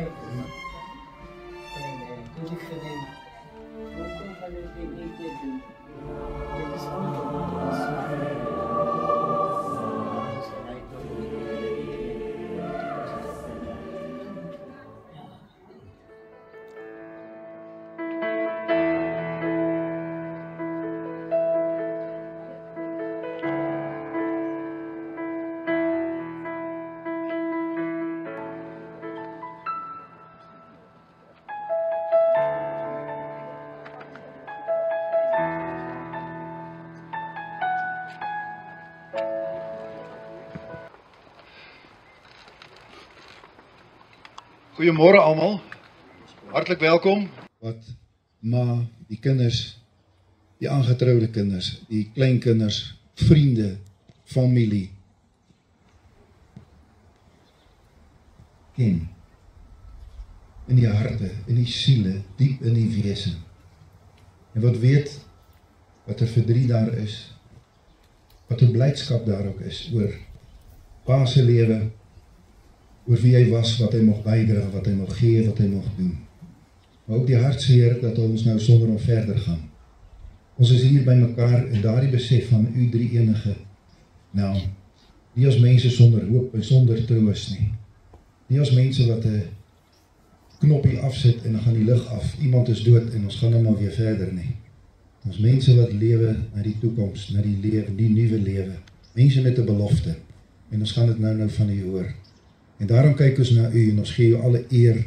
En toen ik gedenk, hoekom kan ik dit niet doen? Dit is antwoord als Goeiemôre almal. Hartlik welkom. Wat ma, die kinders, die aangetrouwde kinders, die kleinkinders, vriende, familie ken. In die harte, in die siele, diep in die wese. En wat weet, wat verdriet daar is, wat blydskap daar ook is, oor pa se lewe, oor wie hy was, wat hy mocht bydra, wat hy mocht gee, wat hy mocht doen. Maar ook die hartseer dat ons nou sonder om verder gaan. Ons is hier by mekaar in daardie besef van u drie enige naam. Nie as mense sonder hoop en sonder troos nie. Nie as mense wat 'n knoppie afsit en dan gaan die lig af. Iemand is dood en ons gaan nou maar weer verder nie. Ons mense wat lewe na die toekoms, na die lewe, die nuwe lewe. Mense met 'n belofte. En ons gaan dit nou van u hoor. En daarom kyk ons na u en ons gee u alle eer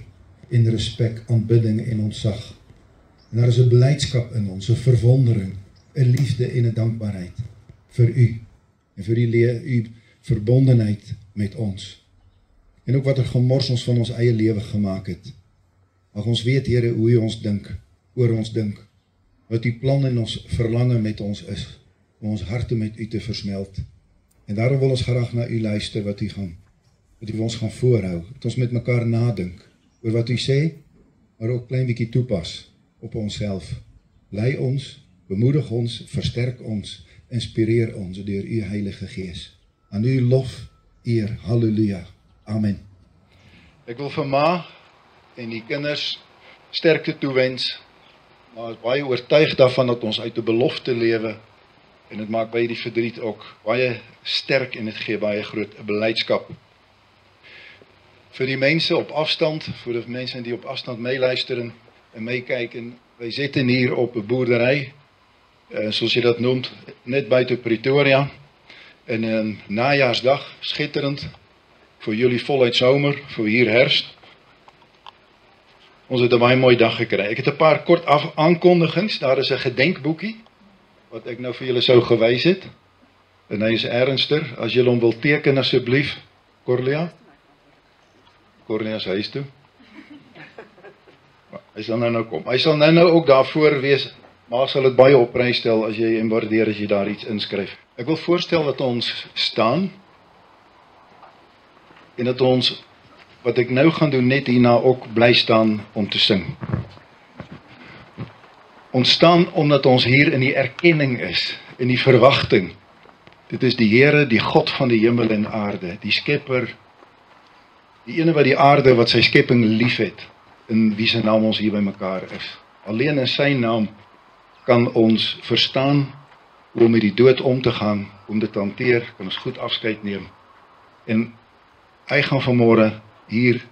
en respek, aanbidding en ontzag. En daar is 'n blydskap in ons, 'n verwondering, 'n liefde en 'n dankbaarheid vir u en vir u verbondenheid met ons. En ook wat gemors ons van ons eie lewe gemaak het. Mag ons weet, Here, hoe u ons dink, oor ons dink, wat u plan en ons verlange met ons is, om ons harte met u te versmelt. En daarom wil ons graag na u luister wat u ons gaan voorhou, dat ons met mekaar nadink, oor wat u sê, maar ook klein bietjie toepas op onsself. Lei ons, bemoedig ons, versterk ons, inspireer ons deur u Heilige Gees. Aan u lof, eer, halleluja, amen. Ek wil vir ma en die kinders sterkte toewens, maar is baie oortuig daarvan dat ons uit 'n belofte lewe, en dit maak baie die verdriet ook baie sterk en dit gee baie groot blydskap. Vir die mense op afstand, vir die mense die op afstand meeluister en meekyk, en wij zitten hier op 'n boerdery, soos jy dat noemt, net buiten Pretoria, en een najaarsdag, schitterend, voor jullie voluit zomer, voor hier herfst. Ons het 'n baie mooi dag gekry. Ek het 'n paar kort aankondigings, daar is 'n gedenkboekie, wat ek nou vir julle sou gewys het, en hy is ernster, as julle hom wil teken asseblief, Corlia se huis toe. Hy sal nou kom. Hy sal nou ook daarvoor wees, maar sal dit baie op prys stel as jy en waardeer as jy daar iets inskryf. Ek wil voorstel dat ons staan, en dat ons, wat ek nou gaan doen, net hierna ook bly staan om te sing. Ons staan omdat ons hier in die erkenning is, in die verwagting. Dit is die Here, die God van die hemel en aarde, die skepper, die ene wat die aarde, wat sy skepping lief het, in wie sy naam ons hier by mekaar is. Alleen in sy naam kan ons verstaan hoe om met die dood om te gaan, om dit te hanteer, kan ons goed afskeid neem. En hy gaan vanmôre hier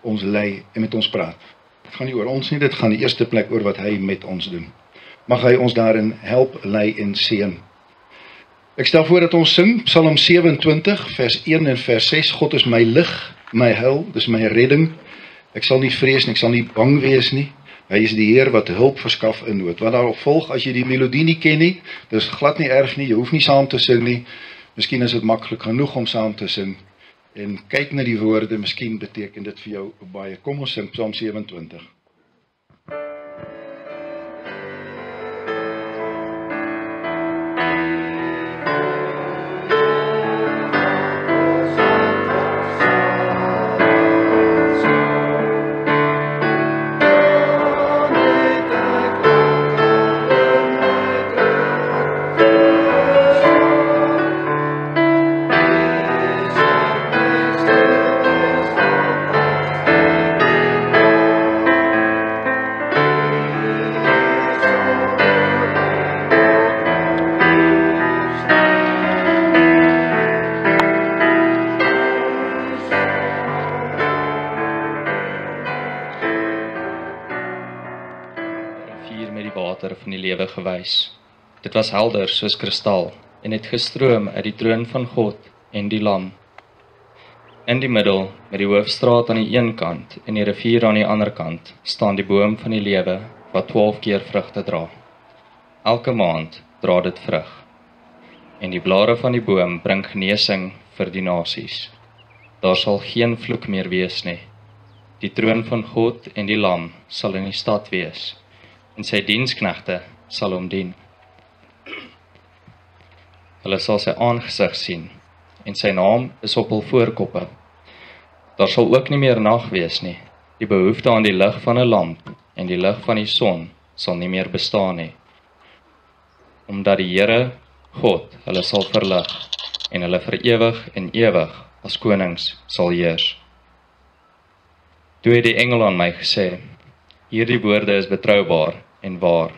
ons lei en met ons praat. Dit gaan nie oor ons nie, dit gaan die eerste plek oor wat hy met ons doen. Mag hy ons daarin help, lei en seën. Ek stel voor dat ons sing, Psalm 27, vers 1 en vers 6, God is my lig, my heil, dis my redding. Ek sal nie vrees nie, ek sal nie bang wees nie. Hy is die Heer wat hulp verskaf in nood. Wat daarop volg, as jy die melodie nie ken nie, dis glad nie erg nie, jy hoef nie saam te sing nie. Miskien is dit maklik genoeg om saam te sing. En kyk na die woorde, miskien beteken dit vir jou baie. Kom ons sing Psalm 27. van die lewe gewys. Dit was helder soos kristal en het gestroom uit die troon van God en die Lam. In die middel, met die hoofstraat aan die een kant en die rivier aan die ander kant, staan die boom van die lewe wat 12 keer vrugte dra. Elke maand dra dit vrug. En die blare van die boom bring genesing vir die nasies. Daar sal geen vloek meer wees nie. Die troon van God en die Lam sal in die stad wees, en sy diensknegte sal hom dien. Hulle sal sy aangesig sien, en sy naam is op hul voorkoppe. Daar sal ook nie meer nag wees nie. Die behoefte aan die lig van 'n lamp en die lig van die son sal nie meer bestaan nie. Omdat die Here God hulle sal verlig en hulle vir ewig en ewig as konings sal heers. Toe het die engel aan my gesê, hierdie woorde is betroubaar en waar.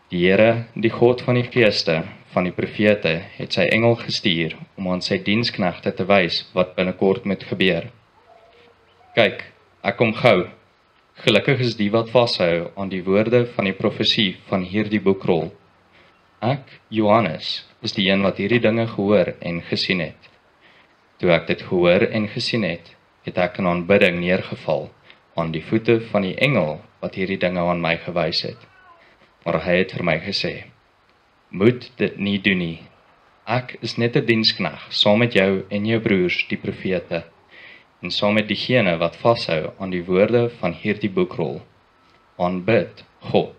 Die Here, die God van die geeste, van die profete, het sy engel gestuur om aan sy diensknegte te wys wat binnekort moet gebeur. Kyk, ek kom gou. Gelukkig is die wat vashou aan die woorde van die profesie van hierdie boekrol. Ek, Johannes, is die een wat hierdie dinge gehoor en gesien het. Toe ek dit gehoor en gesien het, het ek in aanbidding neergeval aan die voete van die engel wat hierdie dinge aan my gewys het. Maar hy het vir my gesê, moet dit nie doen nie. Ek is net 'n dienskneg, saam met jou en jou broers, die profete, en saam met diegene wat vashou aan die woorde van hierdie boekrol. Aanbid God.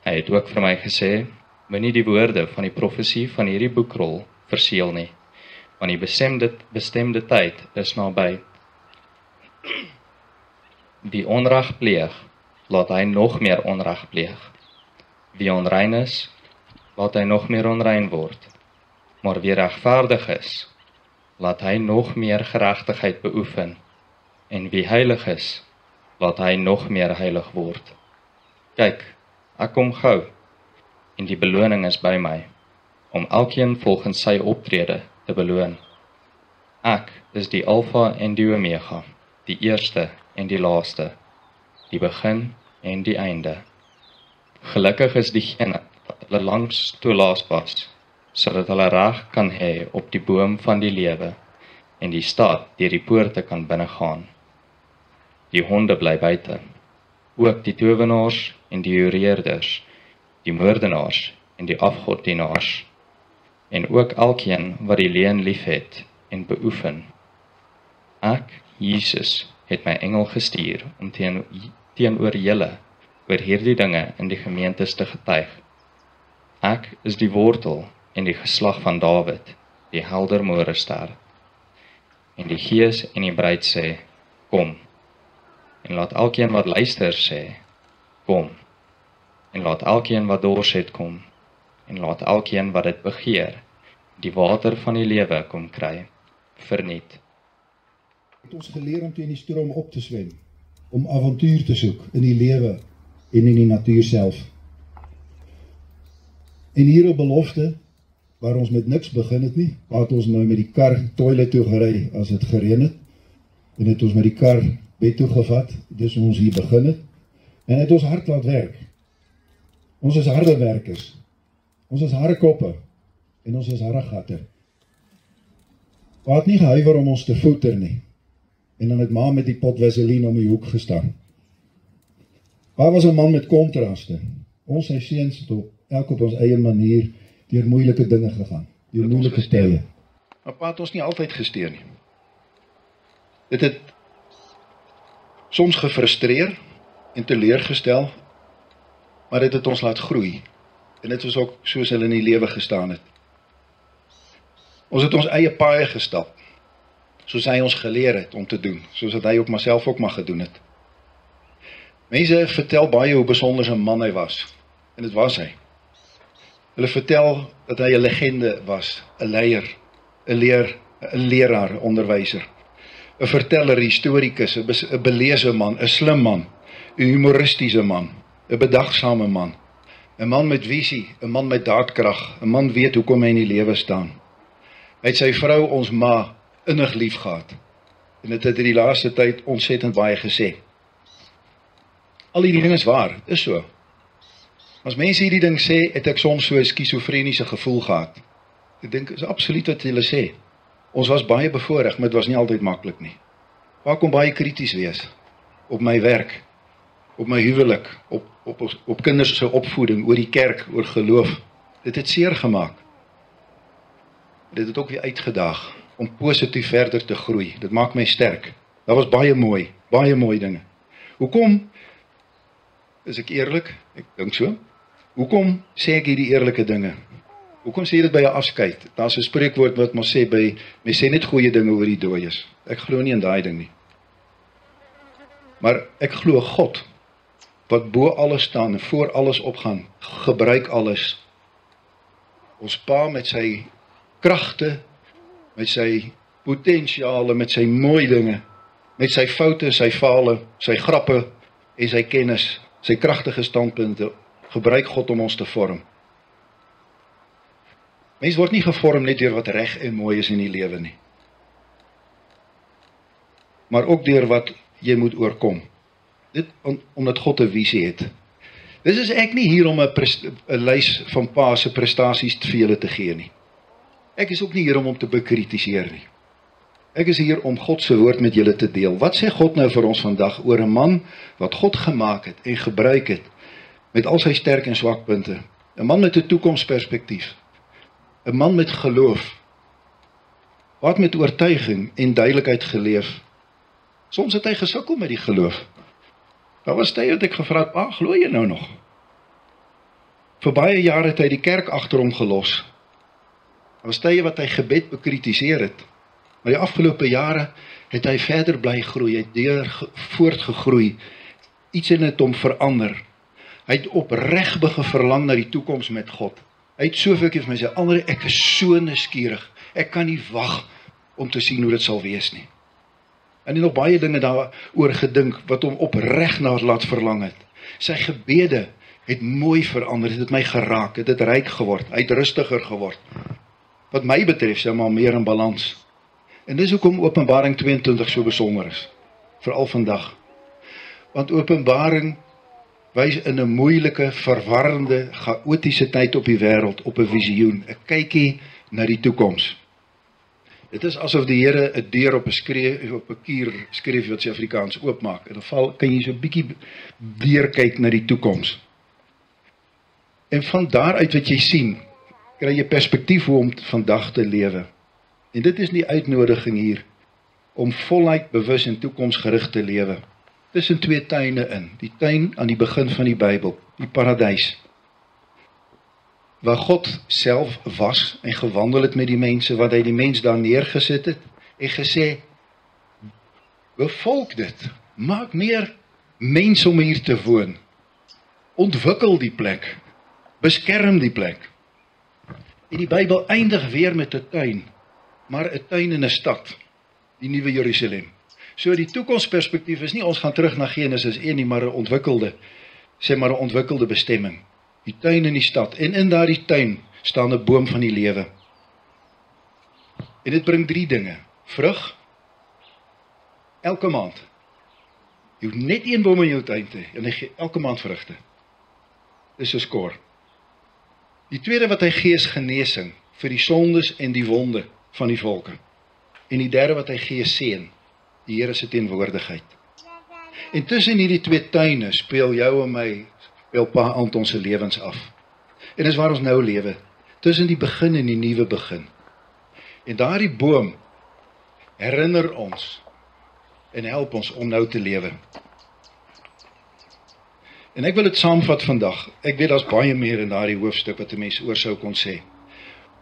Hy het ook vir my gesê, moenie die woorde van die profesie van hierdie boekrol verseël nie, want die bestemde tyd is naby. Wie onreg pleeg, laat hy nog meer onreg pleeg. Wie onrein is, laat hy nog meer onrein word. Maar wie regverdig is, laat hy nog meer geregtigheid beoefen. En wie heilig is, laat hy nog meer heilig word. Kyk, ek kom gou, en die beloning is by my, om elkeen volgens sy optrede te beloon. Ek is die Alfa en die Omega, die eerste en die laaste, die begin en die einde. Gelukkig is diegene wat hulle langs toelaat was, sodat hulle reg kan hê op die boom van die lewe en die stad deur die poorte kan binnegaan. Die honde bly buite, ook die towenaars en die jureerders, die moordenaars en die afgoddienaars, en ook elkeen wat die leuen liefhet en beoefen. Ek, Jesus, het my engel gestuur om teenoor julle oor hierdie dinge in die gemeentes te getuig. Ek is die wortel en die geslag van Dawid, die helder morester. En die Gees en die bruid sê, kom. En laat elkeen wat luister sê, kom. En laat elkeen wat dors het kom. En laat elkeen wat dit begeer, die water van die lewe kom kry, verniet. Het ons geleer om teen die stroom op te swem, om avontuur te soek in die lewe en in die natuur self. En hier op belofte, waar ons met niks begin het nie, het ons nou met die kar toilet toe gery as het gereën het, en het ons met die kar bed toe gevat, dis ons hier begin het, en het ons hard laat werk. Ons is harde werkers, ons is harde koppe, en ons is harde gatter. Het nie gehuiwer om ons te voeter nie, en dan het ma met die pot vaseline om die hoek gestaan. Pa was 'n man met kontraste. Ons sy seuns het elk op ons eie manier deur moeilike dinge gegaan, deur moeilike tye. Maar pa het ons nie altyd gesteun nie. Dit het soms gefrustreer en teleurgestel, maar dit het ons laat groei. En dit was ook soos hulle in die lewe gestaan het. Ons het ons eie paaie gestap, soos hy ons geleer het om te doen, soos dat hy ook myself ook maar gedoen het. Mense vertel baie hoe besonder 'n man hy was, en dit was hy. Hulle vertel dat hy 'n legende was, 'n leier, 'n leraar, 'n onderwyser, 'n verteller, 'n historikus, 'n beleese man, 'n slim man, 'n humoristiese man, 'n bedagsame man, 'n man met visie, 'n man met daadkrag, 'n man weet hoekom hy in die lewe staan. Hy het sy vrou, ons ma, innig lief gehad, en dit het in die laaste tyd ontsettend baie gesê. Al hierdie ding is waar, is so. As mense hierdie ding sê, het ek soms so 'n skizofreniese gevoel gehad. Ek dink, is absoluut wat hulle sê. Ons was baie bevoorreg, maar dit was nie altyd maklik nie. Waar kom baie krities wees? Op my werk, op my huwelik, op kinders se opvoeding, oor die kerk, oor geloof. Dit het seer gemaak. Dit het ook weer uitgedaag om positief verder te groei. Dit maak my sterk. Dat was baie mooi dinge. Hoekom, is ek eerlik? Ek dink so. Hoekom sê ek hierdie eerlike dinge? Hoekom sê jy dit by 'n afskeid? Daar's 'n spreekwoord wat ons sê mens sê net goeie dinge oor die dooies. Ek glo nie in daai ding nie. Maar ek glo God, wat bo alles staan en voor alles opgaan, gebruik alles. Ons Pa met sy kragte, met sy potensiale, met sy mooi dinge, met sy foute, sy fale, sy grappe en sy kennis, sy kragtige standpunte, gebruik God om ons te vorm. Mens word nie gevorm net deur wat reg en mooi is in die lewe nie. Maar ook deur wat jy moet oorkom. Dit omdat God 'n visie het. Dis is ek nie hier om 'n lys van Pa se prestasies vir julle te gee nie. Ek is ook nie hier om te bekritiseer nie. Ek is hier om God se woord met julle te deel. Wat sê God nou vir ons vandag oor 'n man wat God gemaak het en gebruik het met al sy sterk en swakpunte? 'n Man met 'n toekomsperspektief. 'n Man met geloof. Wat met oortuiging en duidelikheid geleef. Soms het hy gesukkel met die geloof. Daar was tye wat ek gevra het, Pa, glo jy nou nog? Vir baie jare het hy die kerk agter hom gelos. Daar was tye wat hy gebed bekritiseer het. Maar die afgelope jare het hy verder bly groei, hy het voortgegroei, iets in het hom verander. Hy het opreg begin verlang na die toekoms met God. Hy het soveel keer vir my sê, Andre, ek is so nuuskierig, ek kan nie wag om te sien hoe dit sal wees nie. En hy het nog baie dinge daaroor gedink, wat hom opreg na laat verlang het. Sy gebede het mooi verander, het my geraak, het ryk geword, hy het rustiger geword. Wat my betref, sê maar meer in balans. En dis hoekom Openbaring 22 so besonder is, veral vandag. Want Openbaring wys in 'n moeilike, verwarrende, chaotiese tyd op die wêreld, op 'n visioen, 'n kykie na die toekoms. Dit is asof die Here 'n deur op 'n kier skreef wat sy Afrikaans oopmaak. In geval kan jy so 'n bietjie deurkyk na die toekoms. En van daaruit wat jy sien, kry jy perspektief hoe om vandag te lewe. En dit is die uitnodiging hier, om voluit bewus en toekomsgerig te lewe. Tussen twee tuine in, die tuin aan die begin van die Bybel, die paradys, waar God self was en gewandel het met die mense, wat hy die mens daar neergesit het, en gesê, bevolk dit, maak meer mense om hier te woon, ontwikkel die plek, beskerm die plek. En die Bybel eindig weer met 'n tuin, maar 'n tuin in 'n stad, die Nuwe Jerusalem. So die toekomsperspektief is nie ons gaan terug na Genesis 1 nie, maar 'n ontwikkelde bestemming. Die tuin in die stad, en in daardie tuin staan 'n boom van die lewe. En dit bring 3 dinge, vrug, elke maand. Jy hoef net 1 boom in jou tuin te hê, en hy gee elke maand vrugte. Dis 'n skor. Die tweede wat hy gee is genesing, vir die sondes en die wonde van die volke. En die derde wat hy gee is seën, die Here se teenwoordigheid. En tussen hierdie 2 tuine speel jou en my, speel Pa aan ons se lewens af. En dis waar ons nou lewe, tussen die begin en die nuwe begin. En daardie boom herinner ons en help ons om nou te lewe. En ek wil dit saamvat vandag. Ek weet daar's baie meer in daardie hoofstuk wat 'n mens oor sou kon sê.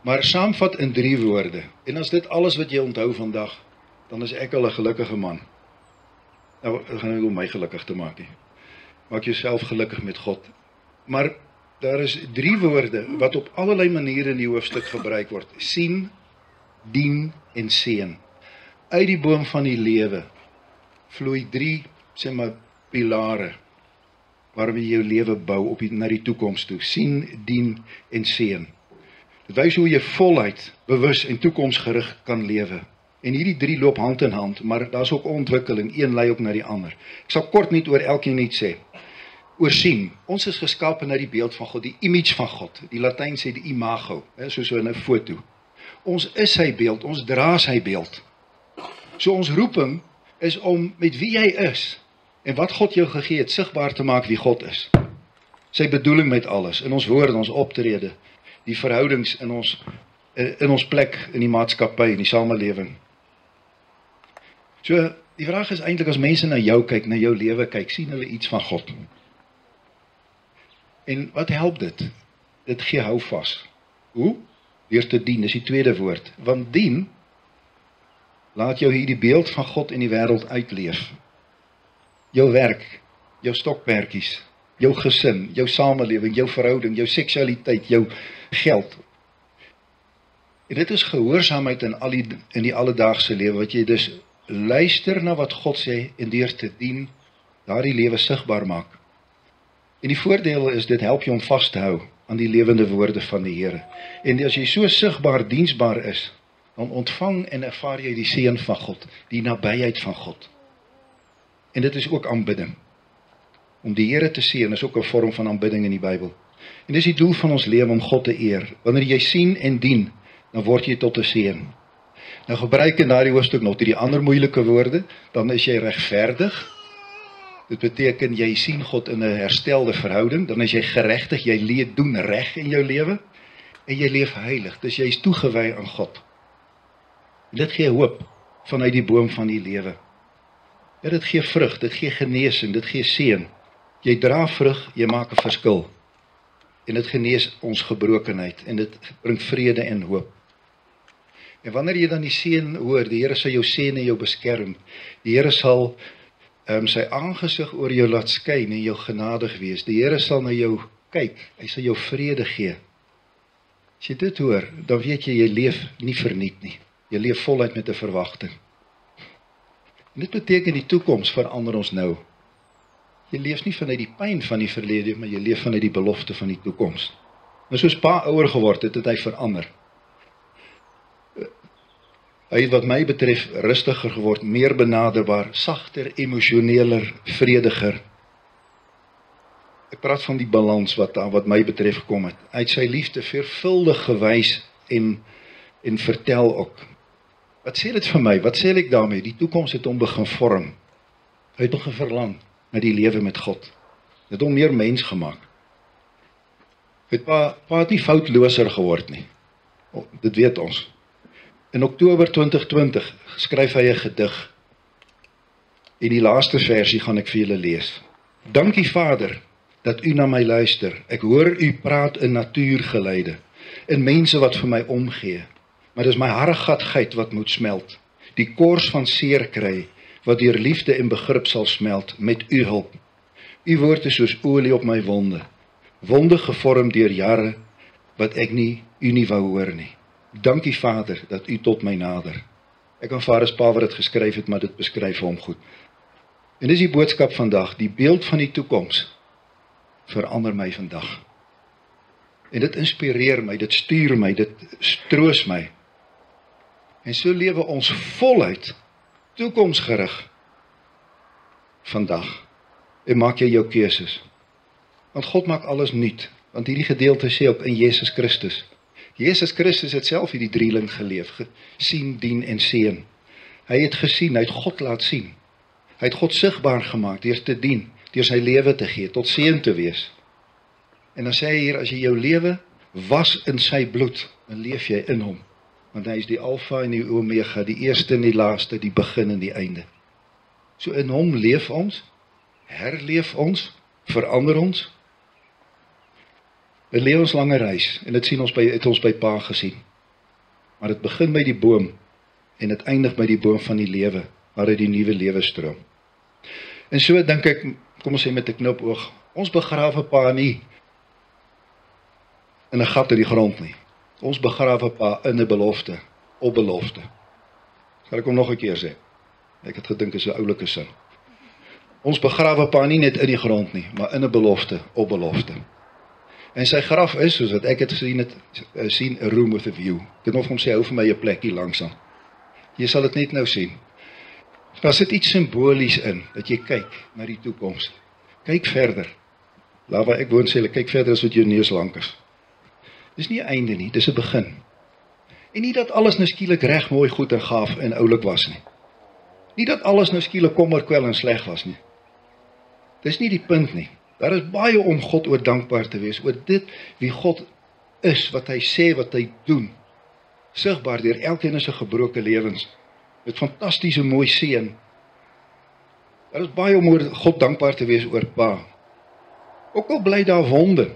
Maar saamvat in 3 woorde. En as dit alles wat jy onthou vandag, dan is ek al 'n gelukkige man. Nou, ek gaan nie om my gelukkig te maak nie. Maak jouself gelukkig met God. Maar daar is 3 woorde wat op allerlei maniere in die hoofstuk gebruik word. Sien, dien en seën. Uit die boom van die lewe vloei 3, sê maar, pilare waarmee jy jou lewe bou na die toekoms toe. Sien, dien en seën. Dit wys hoe jy voluit, bewus en toekomsgerig kan lewe. En hierdie 3 loop hand in hand, maar daar's ook ontwikkeling, een lei ook na die ander. Ek sal kort net oor elkeen iets sê. oorsien. Ons is geskape na die beeld van God, die image van God. Die Latyn sê die imago, soos in 'n foto. Ons is sy beeld, ons dra sy beeld. So ons roeping is om met wie jy is en wat God jou gegee het, sigbaar te maak wie God is. Sy bedoeling met alles, in ons woorde, ons optrede, die verhoudings in ons plek in die maatskappy, in die samelewing. So, die vraag is eintlik as mense na jou kyk, na jou lewe kyk, sien hulle iets van God. En wat help dit? Dit gee hou vas. Hoe? Deur te dien, dis die tweede woord. Want dien, laat jou hier die beeld van God in die wêreld uitleef. Jou werk, jou stokpertjies, jou gesin, jou samelewing, jou verhouding, jou seksualiteit, jou geld. En dit is gehoorsaamheid in die alledaagse lewe, wat jy dus luister na wat God sê en deur te dien, daardie lewe sigbaar maak. En die voordeel is, dit help jou om vas te hou aan die lewende woorde van die Here. En as jy so sigbaar diensbaar is, dan ontvang en ervaar jy die seën van God, die nabyheid van God. En dit is ook aanbidding. Om die Here te seën is ook 'n vorm van aanbidding in die Bybel. En dis die doel van ons lewe, om God te eer. Wanneer jy sien en dien, dan word jy tot 'n seën. Nou gebruik in daardie hoofstuk nog die ander moeilike woorde, dan is jy regverdig. Dit beteken jy sien God in 'n herstelde verhouding, dan is jy geregtig, jy doen reg in jou lewe en jy leef heilig. Dus jy is toegewy aan God. En dit gee hoop vanuit die boom van die lewe. Ja, dit gee vrug, dit gee genesing, dit gee seën. Jy dra vrug, jy maak 'n verskil. En dit genees ons gebrokenheid en dit bring vrede en hoop. En wanneer jy dan die seën hoor, die Here sal jou seën en jou beskerm. Die Here sal sy aangesig oor jou laat skyn en jou genadig wees. Die Here sal na jou kyk, hy sal jou vrede gee. As jy dit hoor, dan weet jy leef nie verniet nie. Jy leef voluit met 'n verwagting. En dit beteken die toekoms verander ons nou. Jy leef nie vanuit die pyn van die verlede, maar jy leef vanuit die belofte van die toekoms. Maar soos pa ouer geword het, het hy verander. Hy het wat my betref rustiger geword, meer benaderbaar, sagter, emosioneler, vrediger. Ek praat van die balans wat my betref gekom het. Hy het sy liefde veelvuldig gewys en vertel ook. Wat sê dit vir my? Wat sê ek daarmee? Die toekoms het hom begin vorm. Hy het begin verlang na die lewe met God. Het hom meer mens gemaak. Pa het nie foutloser geword nie. Dit weet ons. In Oktober 2020 skryf hy 'n gedig. En die laaste versie gaan ek vir julle lees. Dankie Vader, dat u na my luister. Ek hoor u praat in natuurgeluide, in mense wat vir my omgee. Maar dis my harregatheid wat moet smelt. Die kors van seer kry, wat deur liefde en begrip sal smelt, met u hulp. U woord is soos olie op my wonde. Wonde gevorm deur jare, wat ek u nie wou hoor nie. Dankie Vader, dat u tot my nader. Ek aanvaar as pa wat dit geskryf het, maar dit beskryf hom goed. En dis die boodskap vandag, die beeld van die toekoms, verander my vandag. En dit inspireer my, dit stuur my, dit troos my. En so lewe ons voluit, toekomsgerig, vandag. En maak jy jou keuses. Want God maak alles nuut, want hierdie gedeelte sê ook in Jesus Christus. Jesus Christus het self hierdie drieling geleef, gesien, dien en seën. Hy het gesien, hy het God laat sien. Hy het God sigbaar gemaak, deur te dien, deur sy lewe te gee, tot seën te wees. En dan sê hy hier, as jy jou lewe was in sy bloed, dan leef jy in hom. Want hy is die alfa en die omega, die eerste en die laaste, die begin en die einde. So in hom leef ons, herleef ons, verander ons. 'n lewenslange reis, en dit het ons by pa gesien. Maar dit begin by die boom, en dit eindig by die boom van die lewe, waaruit die nuwe lewe stroom. En so dink ek, kom ons sê met 'n knipoog, ons begrawe pa nie in 'n gat in die grond nie. Ons begrawe pa in 'n belofte, op belofte. Sal ek hom nog 'n keer sê? Ek het gedink is 'n oulike sin. Ons begrawe pa nie net in die grond nie, maar in 'n belofte, op belofte. En sy graf is, soos wat ek het sien, 'n room with a view. Ek het nog hom sê, hou vir my 'n plekkie langsaan. Jy sal dit net nou sien. Daar sit iets simbolies in, dat jy kyk na die toekoms. Kyk verder. Daar waar ek woon sê hulle, kyk verder as wat jou neus lank is. Dis nie 'n einde nie, dis 'n begin. En nie dat alles nou skielik reg, mooi, goed en gaaf en oulik was nie. Nie dat alles nou skielik kommer, kwel en sleg was nie. Dis nie die punt nie. Daar is baie om God oor dankbaar te wees, oor dit wie God is, wat hy sê, wat hy doen. Sigbaar deur elkeen se gebroke lewens. Met fantastiese mooi seën. Daar is baie om oor God dankbaar te wees oor Pa. Ook al bly daar wonde,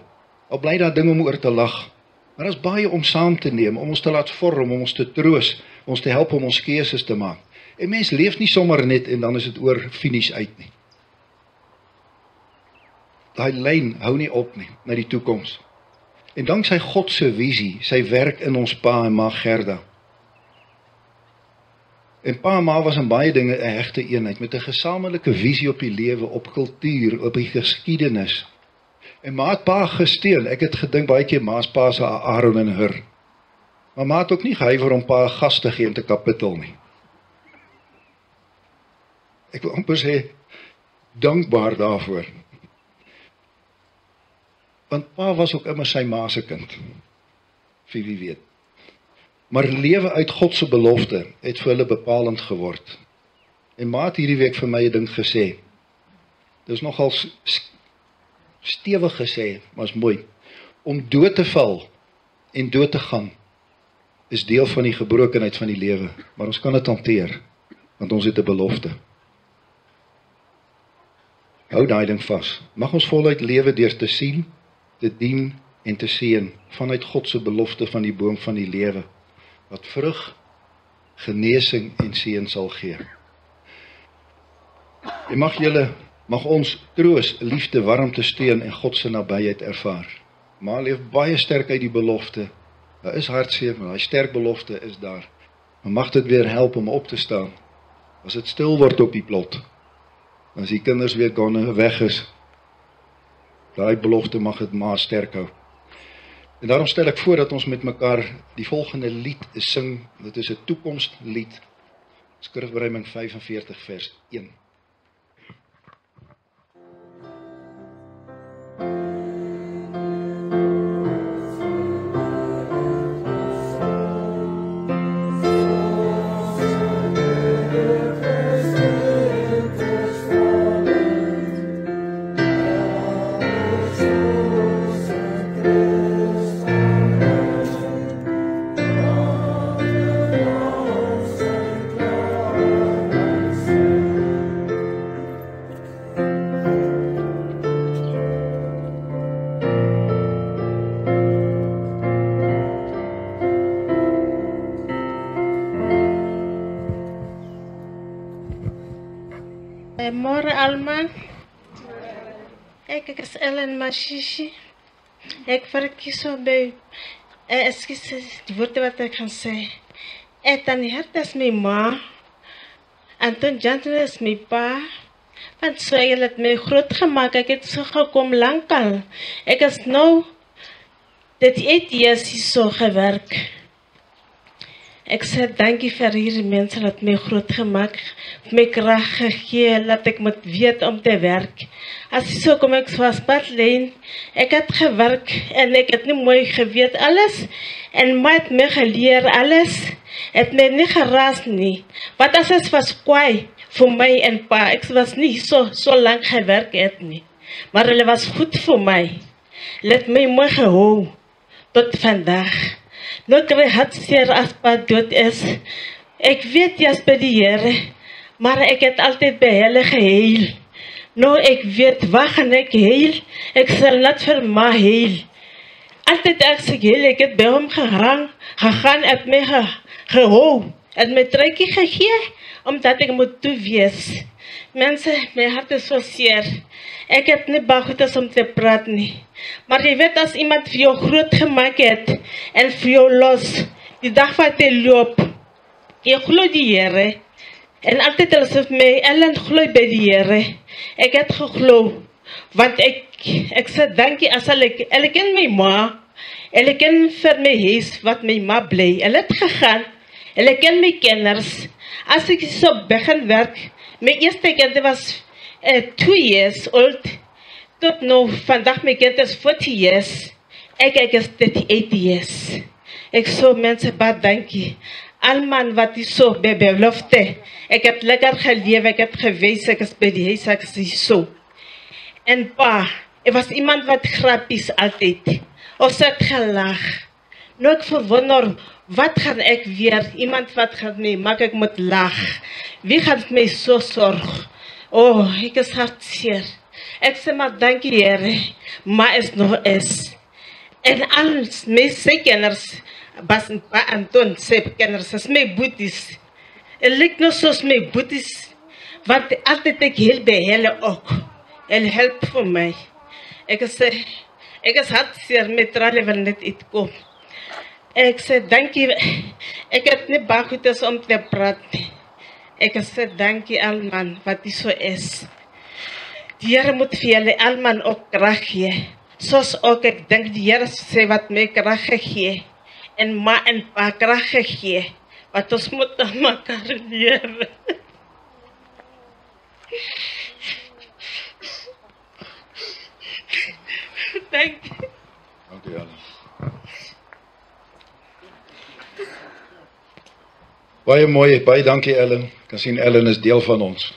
al bly daar dinge om oor te lag, maar daar is baie om saam te neem, om ons te laat vorm, om ons te troos, om ons te help om ons keuses te maak. En mens leef nie sommer net en dan is dit oor finish uit nie. Daai lyn hou nie op nie, na die toekoms. En danksy God se visie, sy werk in ons Pa en Ma Gerda. En Pa en Ma was in baie dinge 'n hegte eenheid, met 'n gesamentlike visie op die lewe, op kultuur, op die geskiedenis. En Ma het Pa gesteun. Ek het gedink baie keer Ma's Pa se Aaron en Hur. Maar Ma het ook nie gehuiwer om Pa 'n gas te gee in te kapittel nie. Ek wil amper sê, dankbaar daarvoor. Want Pa was ook immer sy Ma se kind. Vir wie weet. Maar lewe uit God se belofte het vir hulle bepalend geword. En Ma het hierdie week vir my 'n ding gesê. Dis nogal stewig gesê, maar is mooi. Om dood te val en dood te gaan is deel van die gebrokenheid van die lewe, maar ons kan dit hanteer, want ons het 'n belofte. Hou daai ding vas. Mag ons voluit lewe deur te sien, te dien en te seën vanuit God se belofte van die boom van die lewe, wat vrug, genesing en seën sal gee. En mag ons troos, liefde, warmte, steun en God se nabyheid ervaar. Maar leef baie sterk uit die belofte. Daar is hartseer, maar daai sterk belofte is daar. Maar mag dit weer help om op te staan. As dit stil word op die plot, as die kinders weer weg is, daai belofte mag dit maar sterk hou. En daarom stel ek voor dat ons met mekaar die volgende lied sing. Dit is 'n toekomslied. Skrifbereiming 45 vers 1. Môre almal. Ek is Ellen Mashishi. Ek verkies so by die woorde wat ek kan sê. Ethan Hart is my ma. Anton Jansen is my pa. Want so hy het my groot gemaak. Ek het so gekom lankal. Ek is nou 38 jaar so gewerk. Ek sê dankie vir hierdie mense wat my groot gemaak, my krag gegee, laat ek moet weet om te werk. As so kom ek soos padlyn, ek het gewerk en ek het nie mooi geweet alles, en my het my geleer alles, het my nie geraas nie. Wat as het was kwaai vir my en pa, ek was nie so lang gewerk het nie, maar hulle was goed vir my. Let my mooi gehou, tot vandag. Nou kry hartseer as pa dood is. Ek weet jy's by die Here, maar ek het altyd by hulle gehuil. Nou ek weet waar gaan ek huil, ek sal net vir ma huil. Altyd as ek huil, ek het by hom gegaan, het my gehou, het my trekkie gegee, omdat ek moet toe wees. Mense, my hart is so seer. Ek het nie baie goed as om te praat nie. Maar jy weet as iemand vir jou groot gemaak het en vir jou los, die dag wat jy loop, jy glo die Here. En altyd hulle sê vir my, Ellen glo by die Here. Ek het geglo, want ek sê dankie as hulle ken my ma, hulle ken vir my huis wat my ma bly. Hulle het gegaan, hulle ken my kinders. As ek so begin werk, my eerste kind was 2 years old. tot nou, vandag my kind is 40 years. Ek is 38 years. Ek so mense baie dankie. Almal wat die so by belofte. Ek het lekker gelewe, ek het gewees, ek is by die huis, ek is so. En pa, was iemand wat grappies altyd. Ons het gelag. Nou ek verwonder, wat gaan ek weer? Iemand wat gaan my maak ek moet lag. Wie gaan my so sorg? Oh, ek is hartseer. Ek sê maar dankie Here, maar is nog is. En al my kenners, Bas en Pa Anton, sy kenners, is my boeties. Het lyk nou soos my boeties, want altyd ek heel by hulle ook. Hulle help vir my. Ek is hartseer met trale wil net uitkom. Ek sê dankie, ek het nie baie goed is om te praat. Ek sê dankie almal wat die so is. Die Here moet vir julle almal ook krag gee. Soos ook ek dink die Here sê wat my krag gegee. En ma en pa krag gegee. Wat ons moet aan mekaar leer. Dankie. Dankie Ellen. Baie mooi, baie dankie Ellen. Ek kan sien Ellen is deel van ons.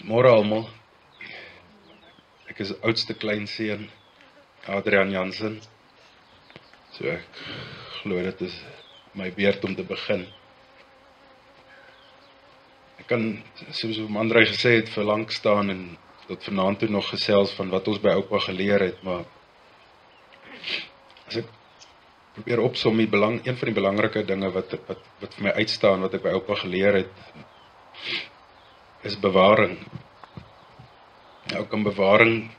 Môre almal. Ek is oudste kleinseun, Adrian Jansen. So ek glo dit is my beurt om te begin. Ek kan, soos Andrei gesê het, verlang staan en tot vanaand toe nog gesels van wat ons by oupa geleer het, maar as ek probeer opsom, een van die belangrike dinge wat vir my uitstaan, wat ek by oupa geleer het, is bewaring. Ook in bewaring,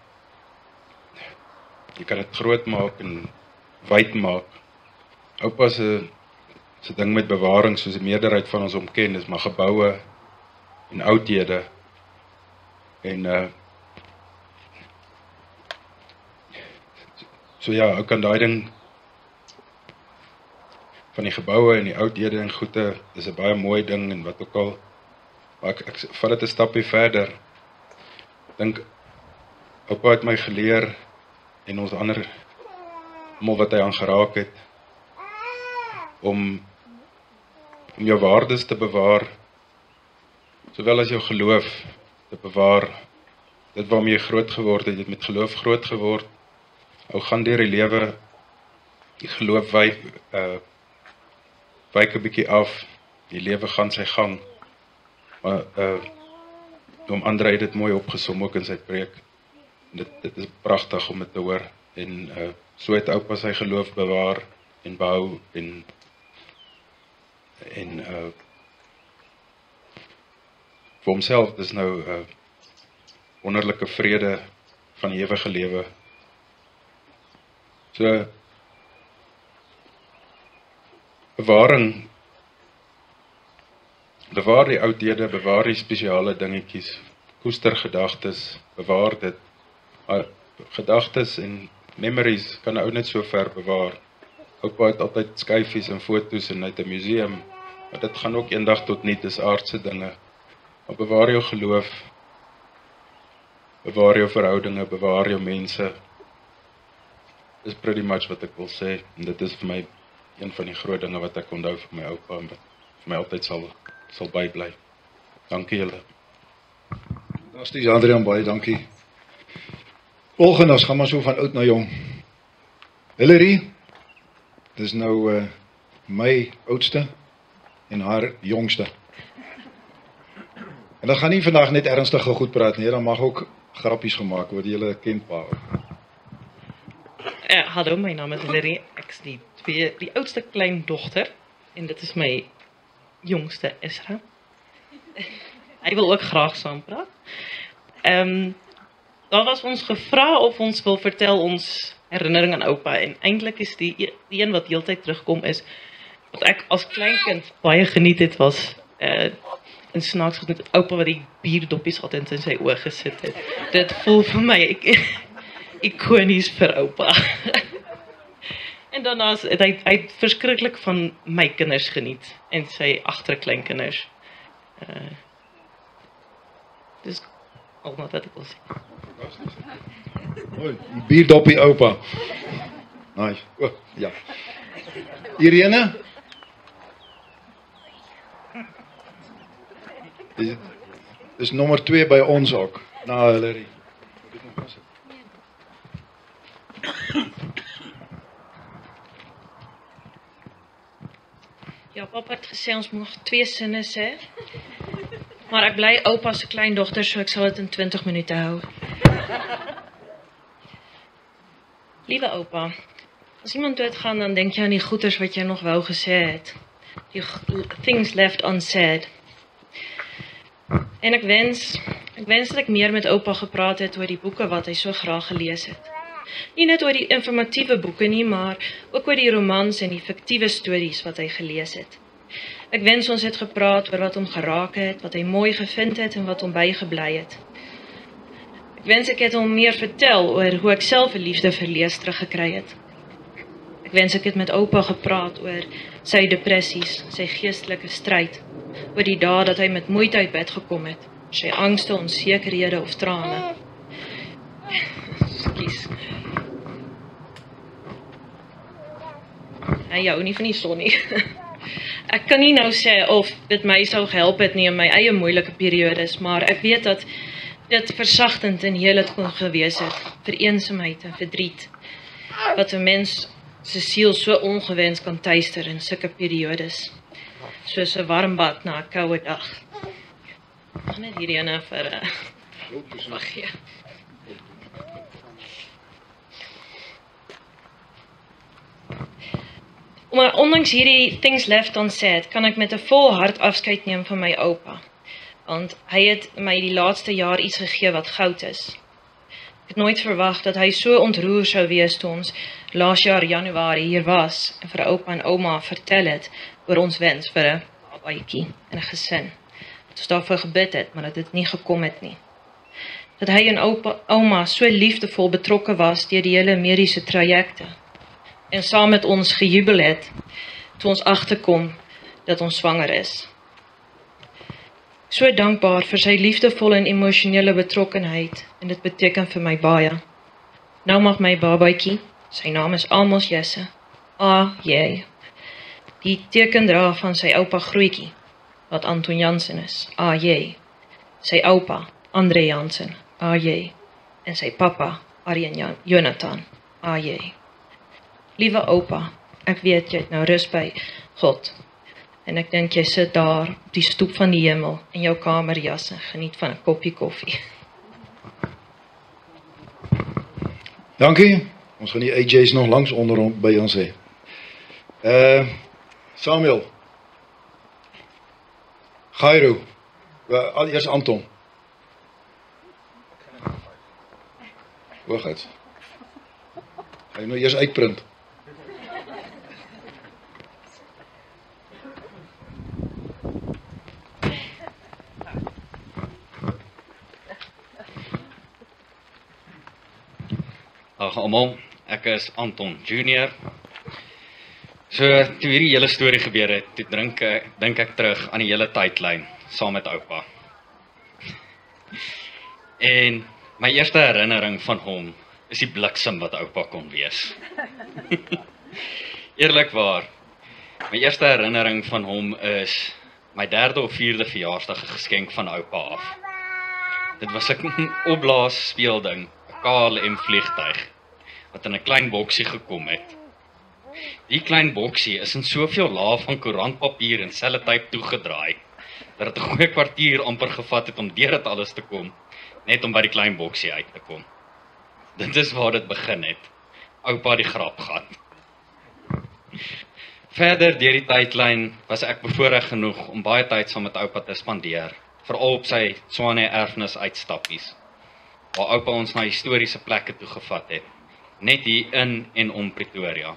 jy kan dit groot maak en wyd maak. Oupa se ding met bewaring, soos die meerderheid van ons omken, is maar geboue en oudhede. En so ja, ook kan daai ding van die geboue en die oudhede en goede, is 'n baie mooi ding en wat ook al. Maar ek vat dit 'n stapie verder. Ek dink oupa het my geleer en ons ander almal wat hy aangeraak het om jou waardes te bewaar, sowel as jou geloof te bewaar. Dit waarmee jy groot geword het, jy het met geloof groot geword. Ou gaan deur die lewe, die geloof wyk 'n bietjie af, die lewe gaan sy gang. Maar Oom Andrei het dit mooi opgesom ook in sy preek. Dit is pragtig om dit te hoor. En so het oupa sy geloof bewaar en behou en vir homself, dis nou wonderlike vrede van die ewige lewe. So bewaring, bewaar die oudhede, bewaar die spesiale dingetjies, koester gedagtes, bewaar dit. Gedagtes en memories kan ou net so ver bewaar. Oupa het altyd skyfies en foto's en uit 'n museum, maar dit gaan ook eendag tot niet, dis aardse dinge. Maar bewaar jou geloof, bewaar jou verhoudinge, bewaar jou mense. Dis pretty much wat ek wil sê, en dit is vir my een van die groot dinge wat ek onthou vir my oupa, en wat vir my altyd sal bybly. Dankie julle. Fantasties, Adrian, baie dankie. Volgende, ons gaan maar so van oud na jong. Hillary, dis nou my oudste en haar jongste. En dat gaan nie vandag net ernstige goed praat nie, dan mag ook grappies gemaak word, julle ken pa ook. Hallo, my naam is Hillary, ek is die oudste kleindogter, en dit is my jongste Isra. Hy wil ook graag saampraat. Daar was ons gevra of ons wil vertel ons herinnering aan oupa, en eintlik is die een wat heeltyd terugkom is, wat ek as kleinkind baie geniet het, was in snaaks met oupa wat die bierdoppies altyd in sy oë gesit het. Dit voel vir my ikonies vir oupa. En daarna's het hy verskriklik van my kinders geniet, en sy agterkleinkinders. Dis al wat ek wil sê. Mooi, die bierdoppie oupa. Nice. O, ja. Irene? Dis nommer 2 by ons ook, na Hillary. Ja, papa het gesê ons moet nog 2 sinne sê. Maar ek bly oupa se kleindogter, so ek sal dit in 20 minute hou. Liewe oupa, as iemand doodgaan, dan denk jy aan die goeders wat jy nog wou gesê het. Die things left unsaid. En ek wens dat ek meer met oupa gepraat het oor die boeke wat hy so graag gelees het. Nie net oor die informatiewe boeke nie, maar ook oor die romans en die fiktiewe stories wat hy gelees het. Ek wens ons het gepraat oor wat hom geraak het, wat hy mooi gevind het en wat hom bygebly het. Ek wens ek het hom meer vertel oor hoe ek self 'n liefde vir lees teruggekry het. Ek wens ek het met oupa gepraat oor sy depressies, sy geestelike stryd, oor die dae dat hy met moeite uit bed gekom het, sy angste, onsekerhede of trane. Skus. Hy hou nie van die son nie. Ek kan nie nou sê of dit my sou gehelp het nie in my eie moeilike periodes, maar ek weet dat dit versagtend en helend kon gewees het vir eensaamheid en verdriet, wat 'n mens se siel so ongewens kan tuister in sulke periodes, soos 'n warm bad na 'n koue dag. Ek gaan net hierdie ene vir mag gee. Maar ondanks hierdie things left unsaid, kan ek met 'n vol hart afskeid neem van my oupa, want hy het my die laaste jaar iets gegee wat goud is. Ek het nooit verwag dat hy so ontroer sou wees toe ons laas jaar Januarie hier was en vir oupa en ouma vertel het oor ons wens vir 'n babatjie en 'n gesin. Dat ons daarvoor gebid het, maar dat dit nie gekom het nie. Dat hy en ouma so liefdevol betrokke was deur die hele mediese trajecte en saam met ons gejubel het toe ons agterkom dat ons swanger is. So dankbaar vir sy liefdevolle en emosionele betrokkenheid en dit beteken vir my baie. Nou mag my babatjie, sy naam is Amos Jesse, A.J. die teken dra van sy oupa Grootjie, wat Anton Jansen is, A.J. Sy oupa, Andre Jansen, A.J. en sy papa, Arjen Jonathan, A.J. Liewe oupa, ek weet jy het nou rus by God, en ek dink jy sit daar op die stoep van die hemel in jou kamerjas en geniet van 'n koppie koffie. Dankie. Ons gaan die AJ's nog langs onder by ons hê. Samuel. Gairo. Allereers Anton. Hoogheid. Ga jy nou eers uitprint? Ag almal, ek is Anton Junior. So toe hierdie hele storie gebeur het, toe dink ek terug aan die hele tydlyn saam met oupa. En my eerste herinnering van hom is die bliksem wat oupa kon wees. Eerlikwaar, my eerste herinnering van hom is my 3de of 4de verjaarsdag geskenk van oupa af. Dit was 'n opblaas speelding, 'n KLM vliegtuig, wat in 'n klein boksie gekom het. Die klein boksie is in soveel lae van koerantpapier en sellotape toegedraai, dat dit 'n goeie kwartier amper gevat het om deur dit alles te kom, net om by die klein boksie uit te kom. Dit is waar dit begin het. Oupa die grapgat. Verder deur die tydlyn was ek bevoorreg genoeg om baie tyd saam met oupa te spandeer, veral op sy Tshwane erfenis uitstappies, waar oupa ons na historiese plekke toegevat het, net hier in en om Pretoria.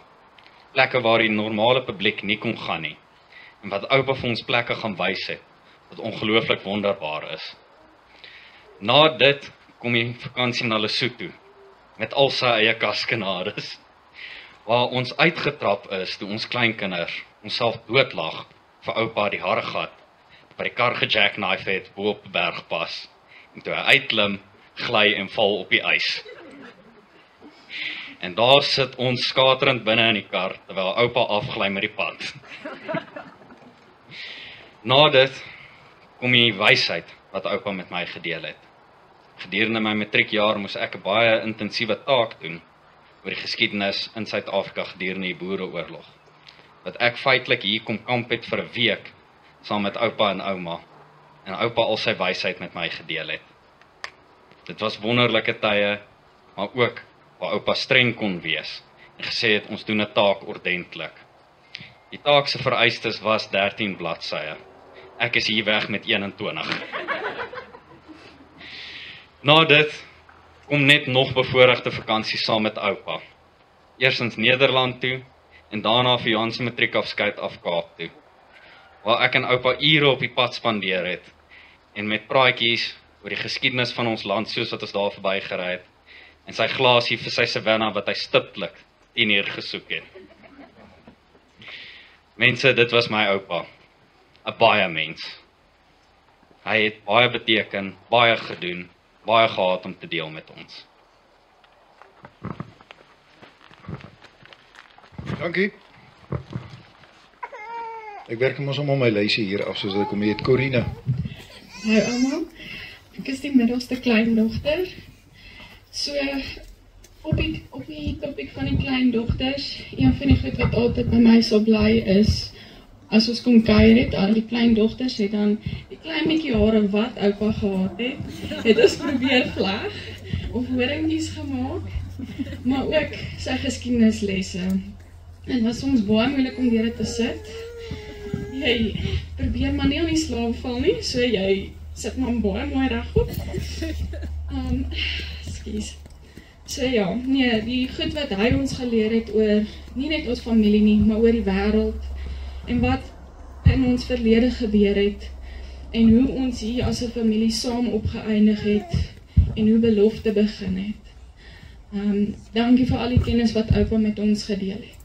Plekke waar die normale publiek nie kon gaan nie, en wat oupa vir ons plekke gaan wys het, wat ongelooflik wonderbaar is. Na dit kom die vakansie na Lesotho, met al sy eie kaskenades, waar ons uitgetrap is toe ons kleinkinders onsself doodlag vir oupa die harregat by die kar gejackknife het bo op 'n bergpas. En toe hy uitklim, gly en val op die ys. En daar sit ons skaterend binne in die kar, terwyl oupa afgly met die pad. Na dit kom die wysheid wat oupa met my gedeel het. Gedurende my matriekjaar moes ek 'n baie intensiewe taak doen oor die geskiedenis in Suid-Afrika gedurende die Boereoorlog. Wat ek feitelik hier kom kamp het vir 'n week, saam met oupa en ouma, en oupa al sy wysheid met my gedeel het. Dit was wonderlike tye, maar ook waar oupa streng kon wees, en gesê het ons doen 'n taak ordentlik. Die taak se vereistes was 13 bladsye. Ek is hier weg met 21. Na dit kom net nog bevoorregte vakansie saam met oupa. Eerstens Nederland toe, en daarna vir Johan se matriekafskeid af Kaap toe, waar ek en oupa ure op die pad spandeer het, en met praatjies oor die geskiedenis van ons land soos wat ons daar verby gery het, en sy glasie vir sy Savannah wat hy stiptelik 10 uur gesoek het. Mense, dit was my oupa, 'n baie mens. Hy het baie beteken, baie gedoen, baie gehad om te deel met ons. Dankie. Ek werk mos om my lysie hier af, soos ek kom heet, Corina. Hallo ouma, ek is die middelste kleindogter. So, op die topiek van die kleindogters, een van die goed wat altyd by my so bly is, as ons kom kuier het, al die kleindogters het dan die klein bietjie hare wat oupa gehad het ons probeer vleg, of horingies gemaak, maar ook sy geskiedenislesse. En was soms baie moeilik om deur dit te sit. Jy probeer maar nie aan die slaap val nie, so jy sit maar baie mooi regop. Ekskuus. So ja, nee, die goed wat hy ons geleer het oor, nie net ons familie nie, maar oor die wêreld, en wat in ons verlede gebeur het, en hoe ons hier as 'n familie saam opgeëindig het, en hoe belofte begin het. Dankie vir al die kennis wat oupa met ons gedeel het.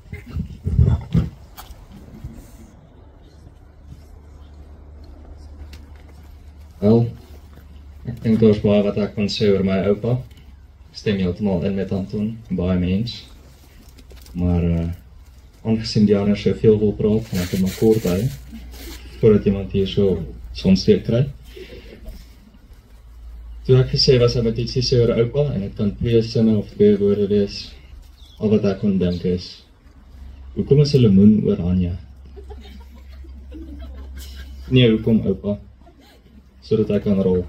Wel, ek dink daar's baie wat ek kan sê oor my oupa. Ek stem heeltemal in met Anton, baie mens. Maar aangesien die ander so veel wil praat, gaan ek het maar kort hou, voordat iemand hier so sonsteek kry. Toe ek gesê was, hy moet iets sê oor oupa, en het kan 2 sinne of 2 woorde wees. Al wat ek kon dink is, hoekom is 'n lemoen oor Anja? Nee, hoekom oupa? Sodat ek kan rol.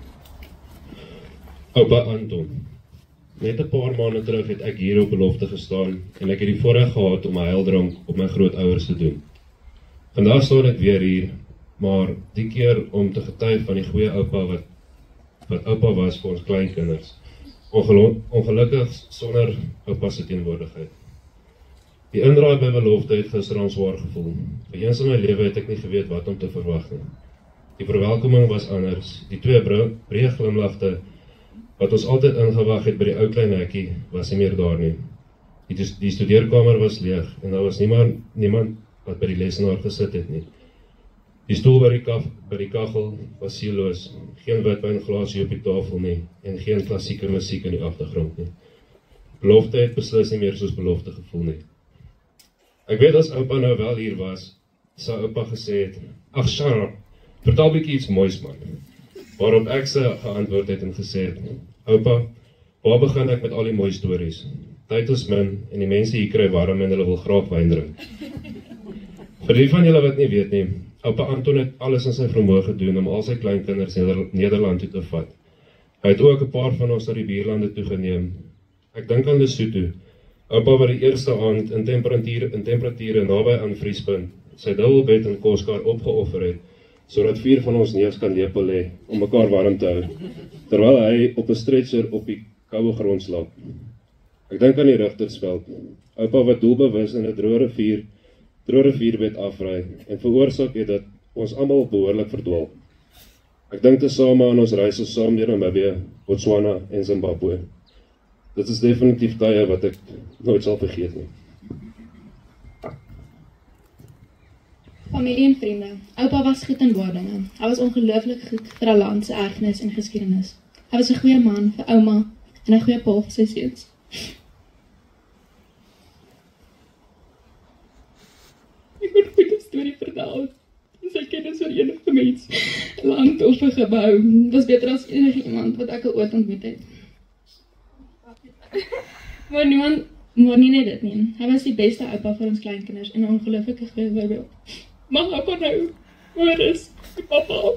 Oupa Anton, net 'n paar maande terug het ek hier op belofte gestaan en ek het die voorreg gehad om 'n heildrank op my grootouers te doen. Vandag staan ek weer hier, maar die keer om te getuig van die goeie oupa wat oupa was vir ons kleinkinders. Ongelukkig sonder oupa se teenwoordigheid. Die indraai by belofte het gisteraan swaar gevoel. Vir eens in my lewe het ek nie geweet wat om te verwag nie. Die verwelkoming was anders. Die 2 breë glimlagte wat ons altyd ingewag het by die ou klein hekkie, was nie meer daar nie. Die studeerkamer was leeg en daar was niemand wat by die lesenaar gesit het nie. Die stoel by die kaggel was sielloos, geen witwynglasie op die tafel nie en geen klassieke musiek in die agtergrond nie. Belofte het beslis nie meer soos belofte gevoel nie. Ek weet as oupa nou wel hier was, sou oupa gesê het, "Ag Sarah, vertel bietjie iets moois man." Waarop ek sy geantwoord het en gesê het, "Oupa, waar begin ek met al die mooi stories? Tyd is min en die mense hier kry warm en hulle wil graag wyn drink." Vir die van julle wat nie weet nie, oupa Anton het alles in sy vermoë gedoen om al sy kleinkinders Nederland toe te vat. Hy het ook 'n paar van ons na die buurlande toegeneem. Ek dink aan Lesotho. Oupa wat die eerste aand in temperature naby aan vriespunt sy dubbelbed en koskar opgeoffer het, sodat 4 van ons neefs kan lepel lê om mekaar warm te hou, terwyl hy op 'n stretcher op die koue grond slaap. Ek dink aan die Rigtersveld. Oupa wat doelbewus in 'n droë rivierbed afry en veroorsaak het dat ons almal behoorlik verdwaal. Ek dink tesame aan ons reise saam deur Namibië, Botswana en Zimbabwe. Dit is definitief tye wat ek nooit sal vergeet nie. Familie en vriende. Oupa was goed in woordinge. Hy was ongelooflik goed vir 'n land se erfenis en geskiedenis. Hy was 'n goeie man vir ouma en 'n goeie pa vir sy seuns. Ek moet goed 'n storie vertel. Sy kennis van enige mens, 'n land of 'n gebou, was beter as enige iemand wat ek al ooit ontmoet het. Maar nie net dit nie. Hy was die beste oupa vir ons kleinkinders en 'n ongelooflike goeie voorbeeld. Mag oupa nou, waar is die papa?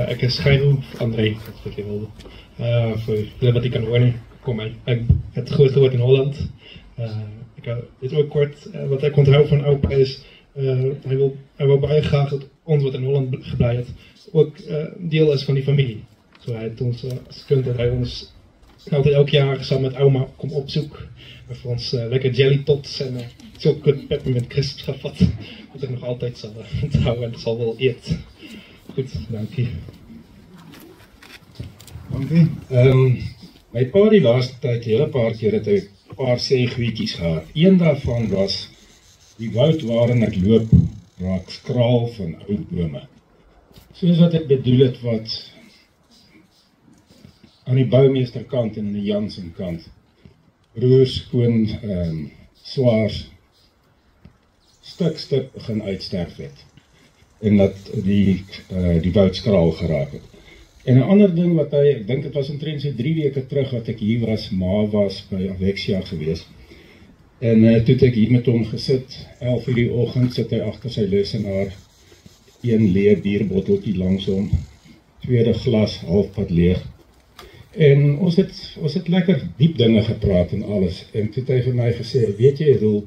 Ek is Gydel André, wat ek wilde. Vir hulle wat ek kan hoor nie, kom ek het groot geword in Holland. Ek weet ook kort, wat ek onthou van oupa is, hy wil baie graag dat ons wat in Holland gebly het, ook deel is van die familie. So hy het ons as kind dat hy ons altyd elke jaar saam met ouma kom opsoek, en vir ons lekker jelly tots en so goed peppermint crisps gevat, wat ek nog altyd sal onthou en sal wel eet. Goed, dankie. Dankie. My pa die laaste tyd, hele paar keer het hy 'n paar segweetjies gehad. Een daarvan was, die woud waarin ek loop, raak skraal van ou bome. Soos wat ek bedoel het wat aan die boumeesterkant en aan die Jansenkant, broers skoon swaars stuk begin uitsterf het. En dat die woud skraal geraak het. En 'n ander ding wat ek dink dit was omtrent so 3 weke terug wat ek hier was, ma was by Avexia gewees. En toe het ek hier met hom gesit, 11 uur die oggend sit hy agter sy lesenaar, een leë bierbotteltjie langs hom, tweede glas halfpad leeg. En ons het lekker diep dinge gepraat en alles. En toe het hy vir my gesê, weet jy,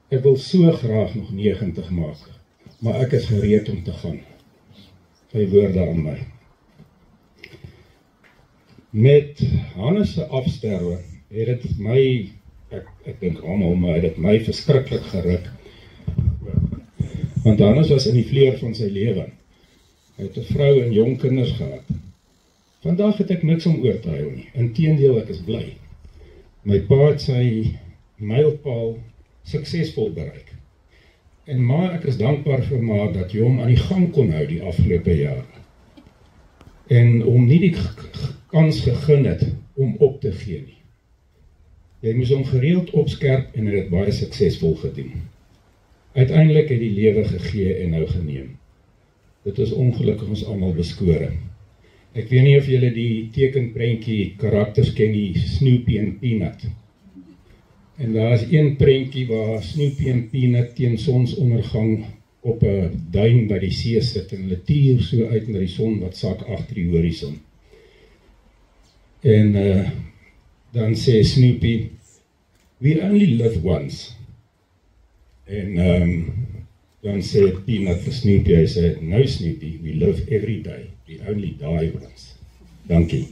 ek wil so graag nog 90 maak, maar ek is gereed om te gaan. Sy woorde aan my. Met Hannes se afsterwe het dit my, ek dink almal, maar het dit my verskriklik geruk. Want Hannes was in die vleuer van sy lewe. Hy het 'n vrou en jong kinders gehad. Vandag het ek niks om oor te hou nie. Inteendeel, ek is bly. My pa het sy mylpaal suksesvol bereik. En maar ek is dankbaar vir ma dat jy hom aan die gang kon hou die afgelope jare. En hom nie die kans gegee het om op te gee nie. Jy moes hom gereeld opskerp en het baie suksesvol gedoen. Uiteindelik het die lewe gegee en nou geneem. Dit is ongelukkig ons almal beskore. Ek weet nie of julle die tekenprentjie karakters ken, die Snoopy en Peanut. En daar is een prentjie waar Snoopy en Peanut teen sonsondergang op 'n duin by die see sit en hulle tuur so uit na die son wat sak agter die horison. En dan sê Snoopy, we only live once. En dan sê Peanut vir Snoopy, hy sê, no Snoopy, we live every day, we only die once. Dankie.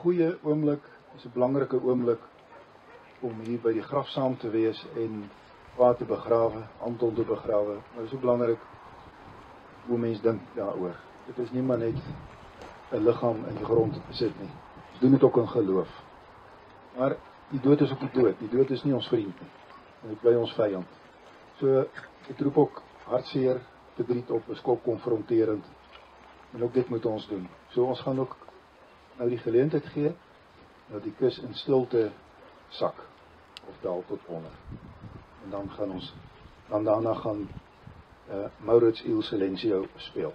goeie oomblik, dis 'n belangrike oomblik om hier by die graf saam te wees en Pa te begrawe, Anton te begrawe. Maar dit is ook belangrik hoe mens dink daaroor. Dit is nie maar net 'n liggaam in die grond sit nie. Ons doen dit ook in geloof. Maar die dood is ook die dood. Die dood is nie ons vriend nie. En dit bly ons vyand. So ek roep ook hartseer, verdriet op, is ook konfronterend. En ook dit moet ons doen. So ons gaan ook nou die geleentheid gee dat die kus in stilte sak of daal tot onder. En dan gaan ons daarna gaan Maurits Il Silencio speel.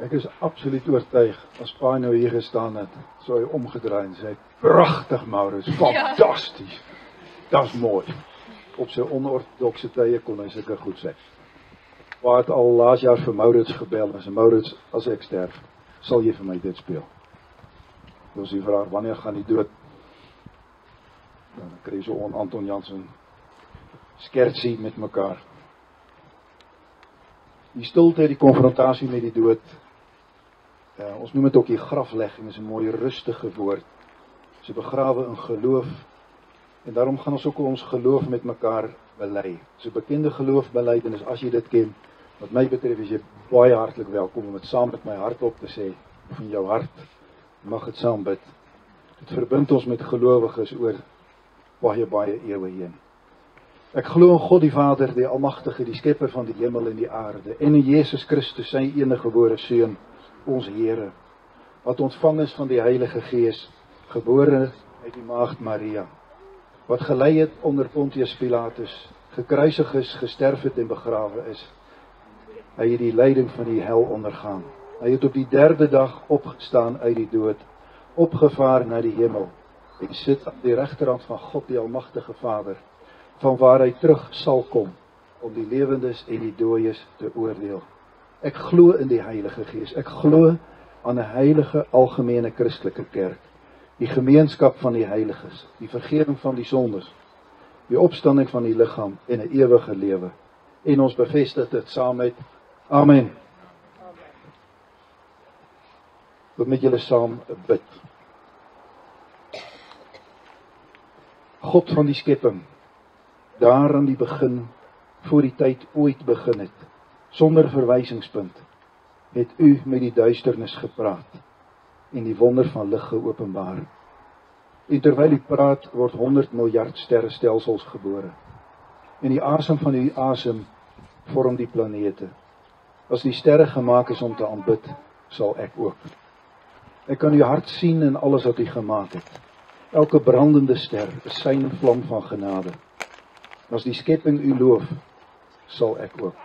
Ek is absoluut oortuig, as pa nou hier gestaan het, sou hy omgedraai en sê, pragtig Maurits, fantasties, das mooi. Op sy onortodokse tye kon hy sulke goed sê. Pa het al laas jaar vir Maurits gebel en sê, Maurits, as ek sterf, sal jy vir my dit speel. Dus die vraag, wanneer gaan die dood? Dan kry so Anton Jansen skertsie met mekaar. Die stilte, die konfrontasie met die dood, ons noem het ook die graflegging, is 'n mooi rustige woord. Sy begrawe in geloof, en daarom gaan ons ook ons geloof met mekaar bely. So bekende geloofbelydenis, as jy dit ken, wat my betref is jy baie hartlik welkom om dit saam met my hart op te sê, of in jou hart, mag het saam bid. Dit verbind ons met gelowiges oor baie eeue heen. Ek glo in God die Vader, die Almagtige, die Skepper van die hemel en die aarde, en in Jesus Christus, sy enige gebore Seun, ons Here, wat ontvang is van die Heilige Gees, gebore uit die Maagd Maria, wat gelei het onder Pontius Pilatus, gekruisig is, gesterf het en begrawe is. Hy het die lyding van die hel ondergaan. Hy het op die 3de dag opgestaan uit die dood, opgevaar na die hemel, en sit aan die regterhand van God die Almagtige Vader, van waar hy terug sal kom, om die lewendes en die dooies te oordeel. Ek glo in die Heilige Gees, ek glo aan 'n heilige algemene Christelike kerk, die gemeenskap van die heiliges, die vergifnis van die sondes, die opstanding van die liggaam en 'n ewige lewe. En ons bevestig dit saam met Amen. Wil met julle saam bid. God van die skepping, daar aan die begin, voor die tyd ooit begin het, sonder verwysingspunt, het u met die duisternis gepraat en die wonder van lig geopenbaar. En terwyl u praat, word 100 miljard sterrestelsels gebore. En die asem van u asem vorm die planete. As die sterre gemaak is om te aanbid, sal ek ook. Ek kan u hart sien in alles wat u gemaak het. Elke brandende ster is sein vlam van genade. As die skepping u loof, sal ek ook.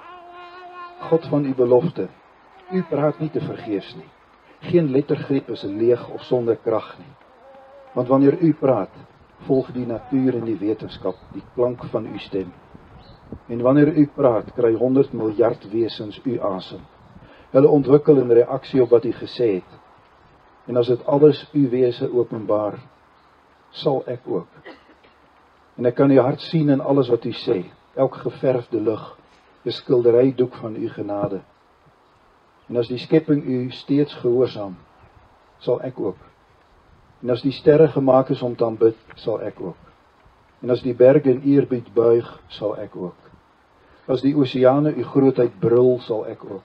God van u belofte, u praat nie te vergeefs nie. Geen lettergreep is leeg of sonder krag nie. Want wanneer u praat, volg die natuur en die wetenskap die klank van u stem. En wanneer u praat, kry 100 miljard wesens u asem. Hulle ontwikkel in reaksie op wat u gesê het. En as dit alles u wese openbaar, sal ek ook. En ek kan u hart sien in alles wat u sê, elk geverfde lig, 'n skilderydoek van u genade. En as die skepping u steeds gehoorsaam, sal ek ook. En as die sterre gemaak is om te aanbid, sal ek ook. En as die berge in eerbied buig, sal ek ook. As die oseane u grootheid brul, sal ek ook.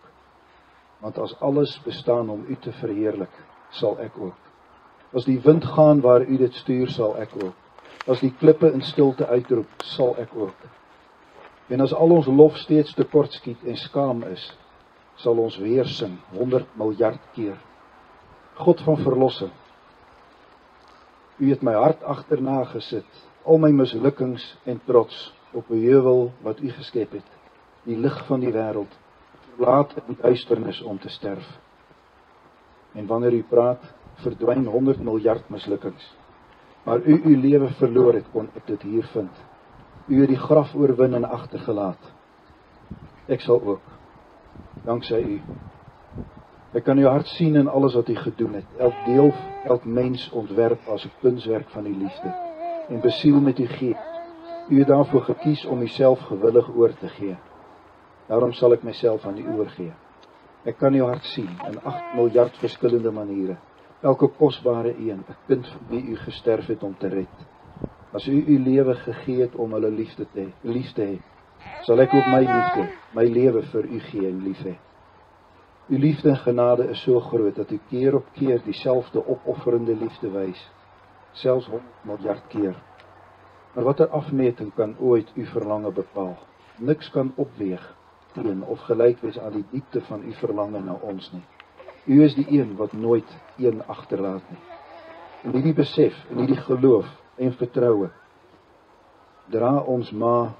Want as alles bestaan om u te verheerlik, sal ek ook. As die wind gaan waar u dit stuur, sal ek ook. As die klippe in stilte uitroep, sal ek ook. En as al ons lof steeds tekortskiet en skaam is, sal ons weer sing 100 miljard keer. God van verlossing, u het my hart agterna gesit, al my mislukkings en trots op 'n heuwel wat u geskep het, die lig van die wêreld, verlaat in die duisternis om te sterf. En wanneer u praat, verdwyn 100 miljard mislukkings. Maar u lewe verloor het, kon ek dit hier vind. U het die graf oorwin en agtergelaat. Ek sal ook, danksy u. Ek kan u hart sien in alles wat u gedoen het. Elk deel, elk mens ontwerp as 'n kunswerk van u liefde. En besiel met u gees. U het daarvoor gekies om uself gewillig oor te gee. Daarom sal ek myself aan u oorgee. Ek kan u hart sien in 8 miljard verskillende maniere. Elke kosbare een, 'n kind vir wie u gesterf het om te red. As u u lewe gegee het om hulle lief te hê, sal ek ook my liefde, my lewe vir u gee en lief hê. U liefde en genade is so groot dat u keer op keer dieselfde opofferende liefde wys, selfs 100 miljard keer. Maar watter afmeting kan ooit u verlange bepaal? Niks kan opweeg teen of gelyk wees aan die diepte van u verlange na ons nie. U is die een wat nooit een agterlaat nie. En hierdie besef, en hierdie geloof en vertroue, dra ons ma,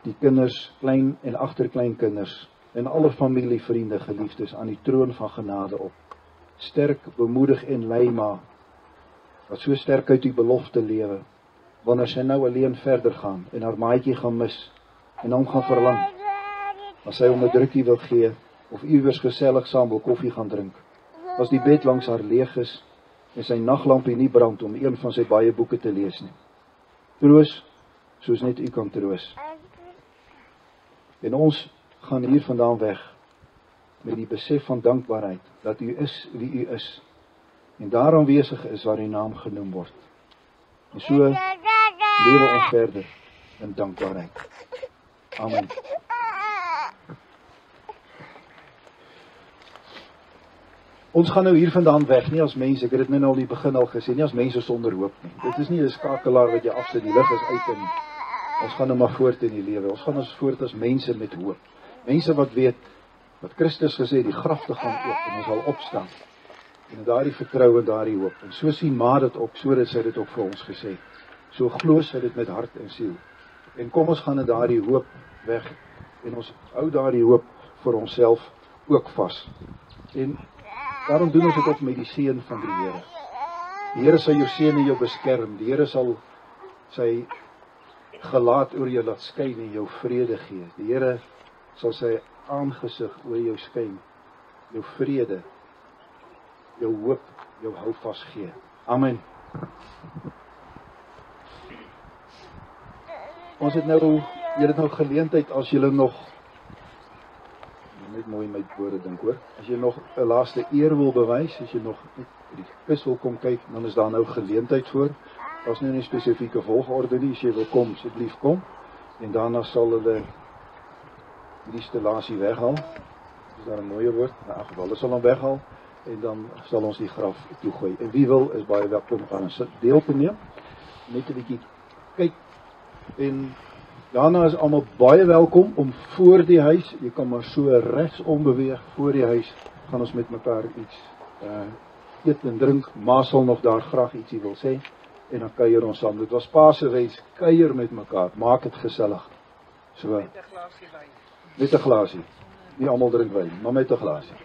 die kinders, klein en agterkleinkinders, en alle familie, vriende, geliefdes aan die troon van genade op. Sterk, bemoedig en lei maar, wat so sterk uit die belofte lewe, wanneer sy nou alleen verder gaan, en haar maatjie gaan mis, en hom gaan verlang, as sy hom 'n drukkie wil gee, of iewers gesellig saam wil koffie gaan drink, as die bed langs haar leeg is, en sy naglampie nie brand om een van sy baie boeke te lees nie. Troos, soos net u kan troos. En ons gaan hier vandaan weg, met die besef van dankbaarheid, dat u is wie u is, en daar aanwesig is waar u naam genoem word. En so lewe ons verder in dankbaarheid. Amen. Ons gaan nou hier vandaan weg, nie as mense, ek het dit nou al die begin al gesê, nie as mense sonder hoop nie. Dit is nie 'n skakelaar wat jy afsit, die lig is uit en ons gaan nou maar voort in die lewe. Ons gaan ons voort as mense met hoop. Mense wat weet, wat Christus gesê, die graf te gaan oop en ons sal opstaan. En daardie vertroue en daardie hoop. En so sien maar dit op, so dit sy dit ook vir ons gesê. So glo sy dit met hart en siel. En kom ons gaan in daardie hoop weg. En ons hou daardie hoop vir onsself ook vas. En daarom doen ons dit ook met die seën van die Here. Die Here sal jou seën en jou beskerm. Die Here sal sy gelaat oor jou laat skyn en jou vrede gee. Die Here sal sy aangesig oor jou skyn, jou vrede, jou hoop, jou houvas gee. Amen. Ons het nou, julle het nou geleentheid as julle nog, net mooi my woorde dink hoor, as jy nog 'n laaste eer wil bewys, as jy nog die kus wil kom kyk, dan is daar nou geleentheid voor. Daar's nie 'n spesifieke volgorde nie, as jy wil kom, asseblief kom. En daarna sal hulle die stellasie weghaal. Is daar 'n mooie woord? In elk geval, hulle sal hom weghaal en dan sal ons die graf toegooi. En wie wil is baie welkom om aan deel te neem. Net 'n bietjie kyk. En daarna is almal baie welkom om voor die huis, jy kan maar so regsom beweeg voor die huis, gaan ons met mekaar iets eet en drink. Ma sal nog daar graag ietsie wil sê en dan kuier ons saam. Dit was Pa se wens, kuier met mekaar, maak dit gesellig. So met 'n glasie wyn. Met 'n glasie. Nie almal drink wyn, maar met 'n glasie.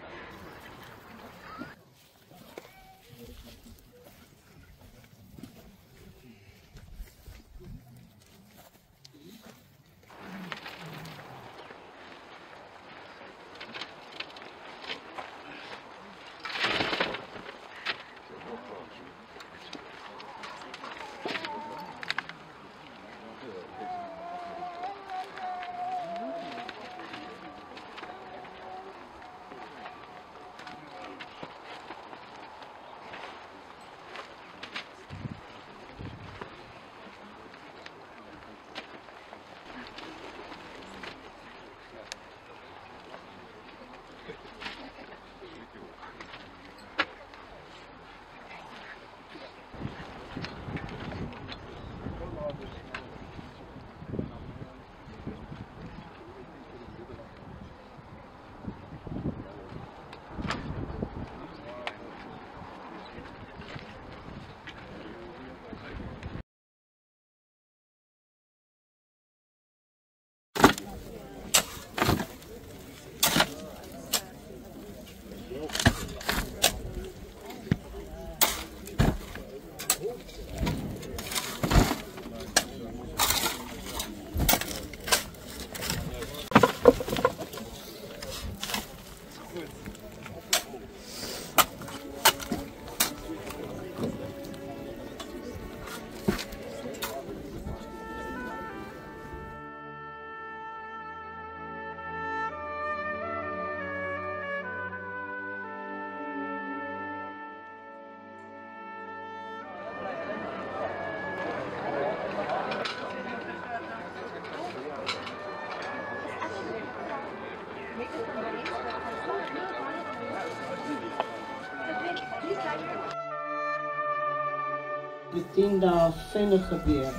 Die 10 dae vinnig gebeur.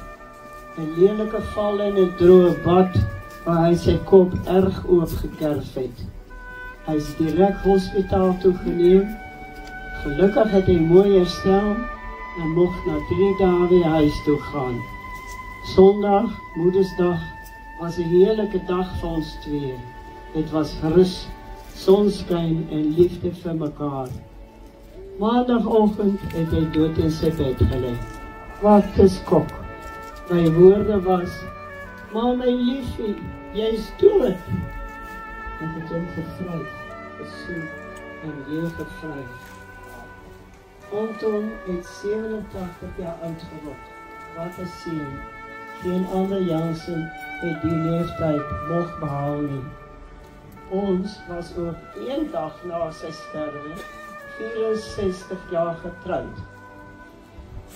'n lelike val in 'n droë bad waar hy sy kop erg oop gekerf het. Hy is direk hospitaal toe geneem. Gelukkig het hy mooi herstel en mocht na 3 dae weer huis toe gaan. Sondag, Moedersdag, was 'n heerlike dag vir ons twee. Het was rus, sonskyn en liefde vir mekaar. Maandagoggend het hy dood in sy bed gelê. Wat 'n skok. My woorde was, maar my liefie, jy's dood. En het hom gevryf, gesoen en weer gevryf. Anton het 87 jaar oud geword. Wat 'n seun. Geen ander Jansen het die leeftijd nog behaal nie. Ons was ook een dag na sy sterwe 64 jaar getrouwd.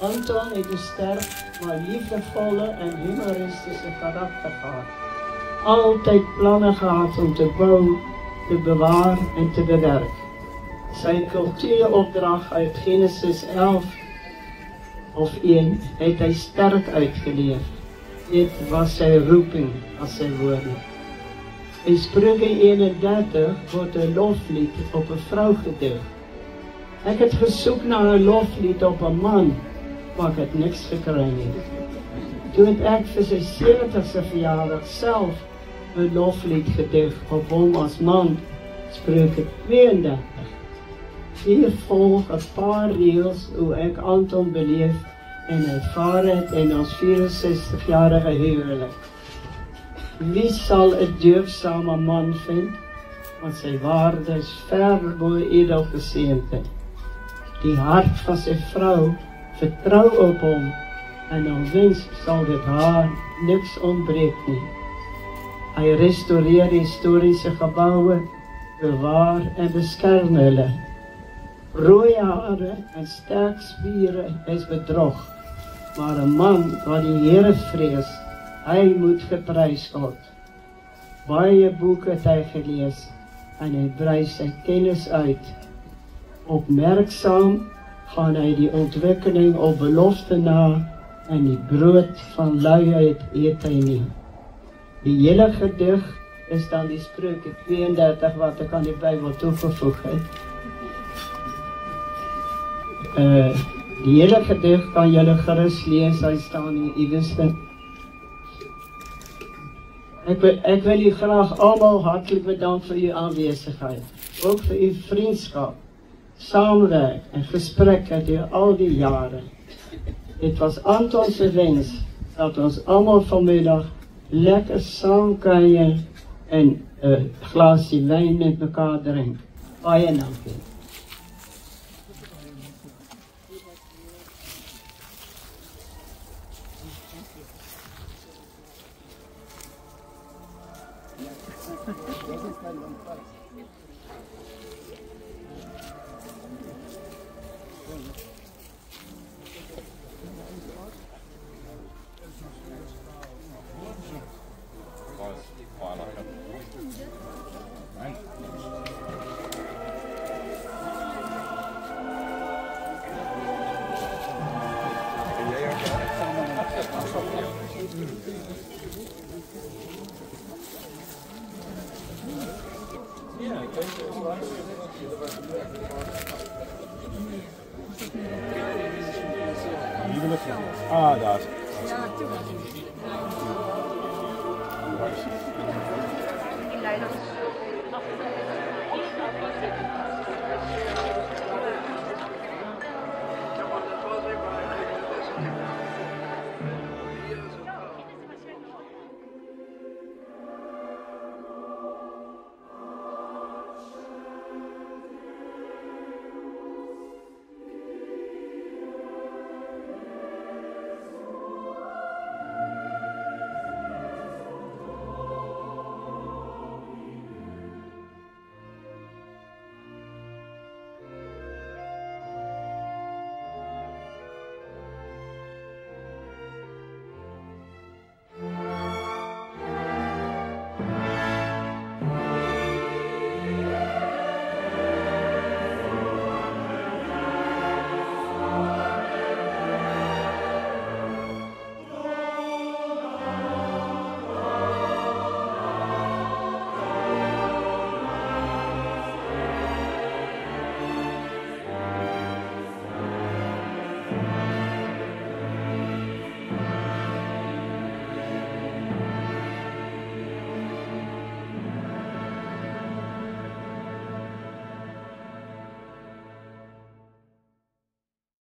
Anton het een sterk, maar liefdevolle en humoristische karakter gehad. Altijd plannen gehad om te bouwen, te bewaar en te bewerk. Sy kultuuropdrag uit Genesis 11 of 1 het hy sterk uitgeleef. Dit was sy roeping as sy woorde. In Spreuke 31 word 'n loflied op 'n vrou gedig. Ek het gesoek na 'n loflied op 'n man, maar ek het niks gekry nie. Toe het ek vir sy 70ste verjaardag self 'n loflied gedig op hom as man, Spreuke 32. Hier volg 'n paar reëls hoe ek Anton beleef en ervaar het in ons 64-jarige huwelik. Wie sal 'n deugdsame man vind, want sy waarde is ver bo edelgeseente. Die hart van sy vrou vertrou op hom, en al wens sal dit haar niks ontbreek nie. Hy restoreer historiese gebouwe, bewaar en beskerm hulle. Rooi hare en sterk spiere is bedrog, maar 'n man wat die Here vrees, hy moet geprys word. Baie boeke het hy gelees en hy brei sy kennis uit. Opmerksaam gaan hy die ontwikkeling op belofte na en die brood van luiheid eet hy nie. Die hele gedig is dan die Spreuke 32 wat ek aan die Bybel toegevoeg het. Die hele gedig kan julle gerus lees, hy staan hier iewers. Ek wil u graag almal hartlik bedank vir u aanwesigheid, ook vir u vriendskap, saamwerk en gesprekke deur al die jare. Dit was Anton se wens dat ons almal vanmiddag lekker saam kuier en 'n glasie wyn met mekaar drink. Baie dankie. Ah, daar. Die leiders.